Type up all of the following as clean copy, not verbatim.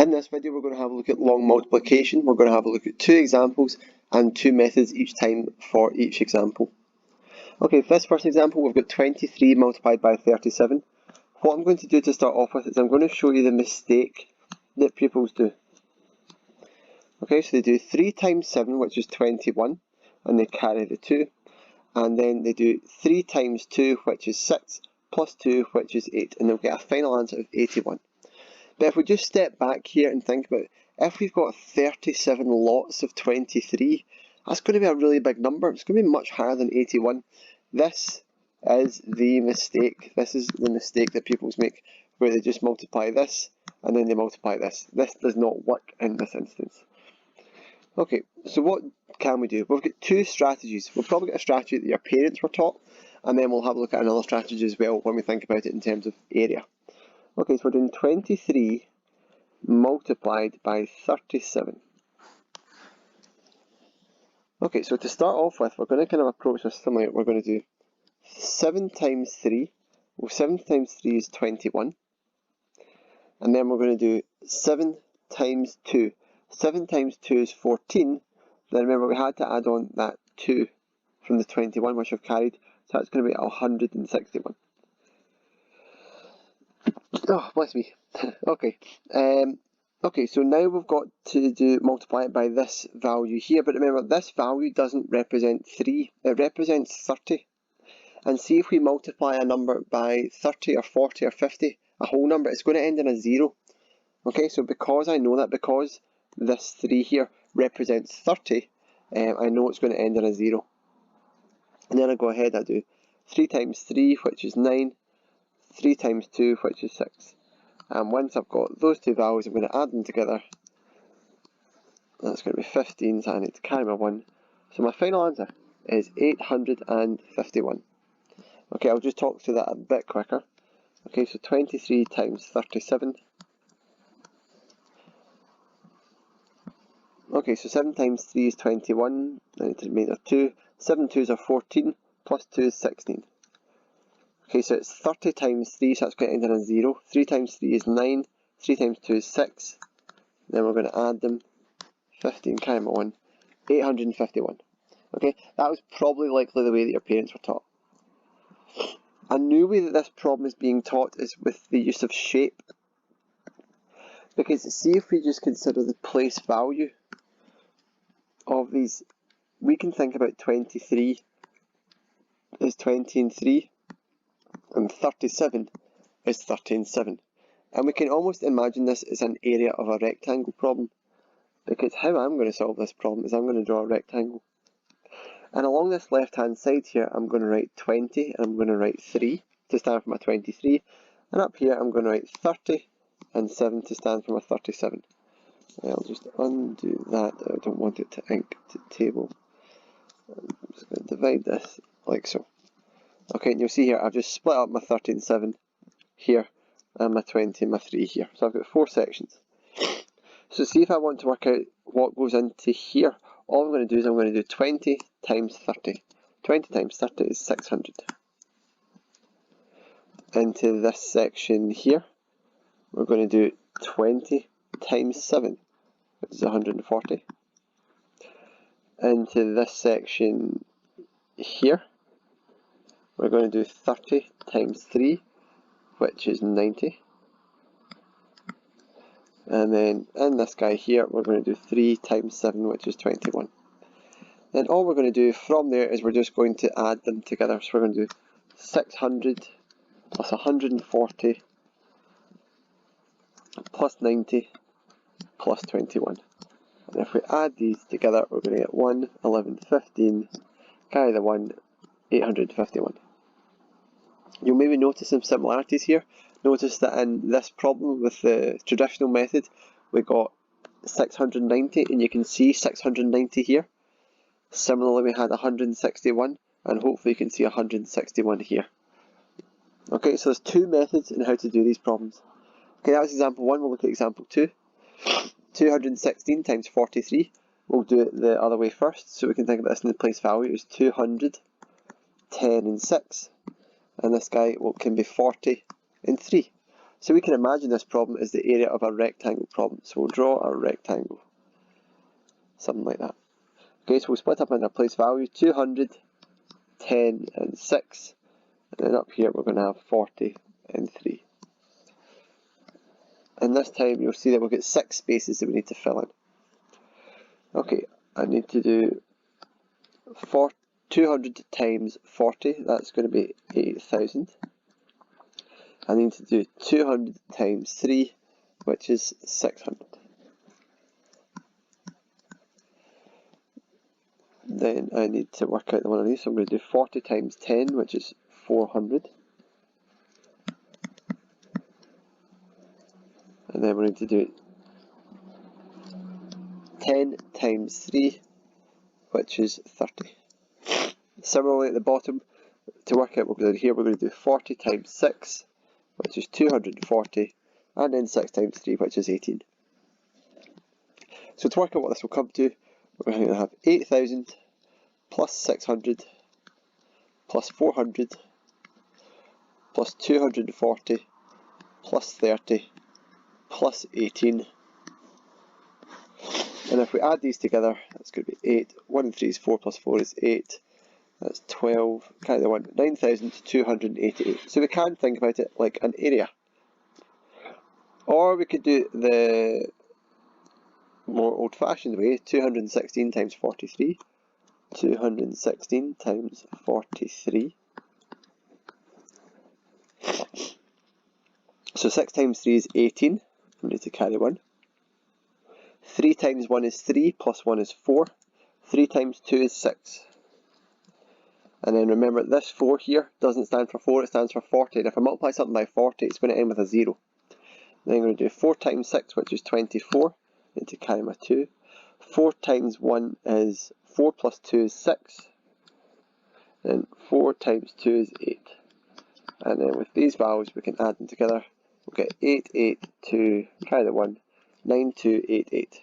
In this video we're going to have a look at long multiplication. We're going to have a look at two examples and two methods each time for each example. Okay, for this first example we've got 23 multiplied by 37. What I'm going to do to start off with is I'm going to show you the mistake that pupils do. Okay, so they do 3 times 7, which is 21, and they carry the 2. And then they do 3 times 2, which is 6, plus 2, which is 8, and they'll get a final answer of 81. But if we just step back here and think about it, if we've got 37 lots of 23, that's going to be a really big number. It's going to be much higher than 81. This is the mistake. This is the mistake that pupils make, where they just multiply this and then they multiply this. This does not work in this instance. Okay, so what can we do? We've got two strategies. We'll probably get a strategy that your parents were taught, and then we'll have a look at another strategy as well when we think about it in terms of area. Okay, so we're doing 23 multiplied by 37. Okay, so to start off with, we're going to kind of approach this similarly. We're going to do 7 times 3. Well, 7 times 3 is 21. And then we're going to do 7 times 2. 7 times 2 is 14. Then remember, we had to add on that 2 from the 21, which I've carried. So that's going to be 161. Oh, bless me. Okay. Okay, so now we've got to multiply it by this value here. But remember, this value doesn't represent 3. It represents 30. And see, if we multiply a number by 30 or 40 or 50, a whole number, it's going to end in a 0. Okay, so because I know that, because this 3 here represents 30, I know it's going to end in a 0. And then I go ahead, I do 3 times 3, which is 9. 3 times 2, which is 6. And once I've got those two values, I'm going to add them together. That's going to be 15, so I need to carry my 1. So my final answer is 851. Okay, I'll just talk through that a bit quicker. Okay, so 23 times 37. Okay, so 7 times 3 is 21. I need to make a 2. 7 2s are 14, plus 2 is 16. Okay, so it's 30 times 3, so that's going to end in a 0. 3 times 3 is 9. 3 times 2 is 6. Then we're going to add them. 15, carry my 1. 851. Okay, that was probably likely the way that your parents were taught. A new way that this problem is being taught is with the use of shape. Because see, if we just consider the place value of these, we can think about 23 is 20 and 3. And 37 is 30 and 7. And we can almost imagine this as an area of a rectangle problem. Because how I'm going to solve this problem is I'm going to draw a rectangle. And along this left hand side here, I'm going to write 20 and I'm going to write 3 to stand for my 23. And up here I'm going to write 30 and 7 to stand for my 37. I'll just undo that. I don't want it to ink to table. I'm just going to divide this like so. Okay, and you'll see here I've just split up my 30 and 7 here, and my 20 and my 3 here. So I've got 4 sections. So see, if I want to work out what goes into here, all I'm going to do is I'm going to do 20 times 30. 20 times 30 is 600. Into this section here, we're going to do 20 times 7, which is 140. Into this section here, we're going to do 30 times 3, which is 90. And then in this guy here, we're going to do 3 times 7, which is 21. Then all we're going to do from there is we're just going to add them together. So we're going to do 600 plus 140 plus 90 plus 21. And if we add these together, we're going to get 1, 11, 15, carry the 1, 851. You'll maybe notice some similarities here. Notice that in this problem with the traditional method, we got 690, and you can see 690 here. Similarly, we had 161, and hopefully you can see 161 here. Okay, so there's two methods in how to do these problems. Okay, that was example 1, we'll look at example 2. 216 times 43, we'll do it the other way first, so we can think about this in the place value is 200, 10 and 6. And this guy can be 40 and 3. So we can imagine this problem is the area of a rectangle problem. So we'll draw a rectangle, something like that. Okay, so we'll split up into a place value, 200, 10 and 6, and then up here we're going to have 40 and 3. And this time you'll see that we've got 6 spaces that we need to fill in. Okay, I need to do 200 times 40, that's going to be 8,000. I need to do 200 times 3, which is 600. Then I need to work out the one of these, so I'm going to do 40 times 10, which is 400. And then we're going to do 10 times 3, which is 30. Similarly at the bottom, to work out what we're doing here, we're going to do 40 times 6, which is 240, and then 6 times 3, which is 18. So to work out what this will come to, we're going to have 8,000 plus 600 plus 400 plus 240 plus 30 plus 18. And if we add these together, that's going to be 8. 1 and 3 is 4 plus 4 is 8. That's 12. Count the 1. 9,288. So we can think about it like an area. Or we could do the more old-fashioned way, 216 times 43. 216 times 43. So 6 times 3 is 18. We need to carry 1. 3 times 1 is 3, plus 1 is 4. 3 times 2 is 6. And then remember, this 4 here doesn't stand for 4, it stands for 40. And if I multiply something by 40, it's going to end with a 0. Then I'm going to do 4 times 6, which is 24. I need to carry my 2. 4 times 1 is 4 plus 2 is 6. Then 4 times 2 is 8. And then with these values, we can add them together. We'll get 882, carry the 1, 9288.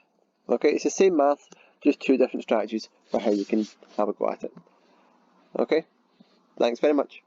Okay, it's the same math, just 2 different strategies for how you can have a go at it. Okay, thanks very much.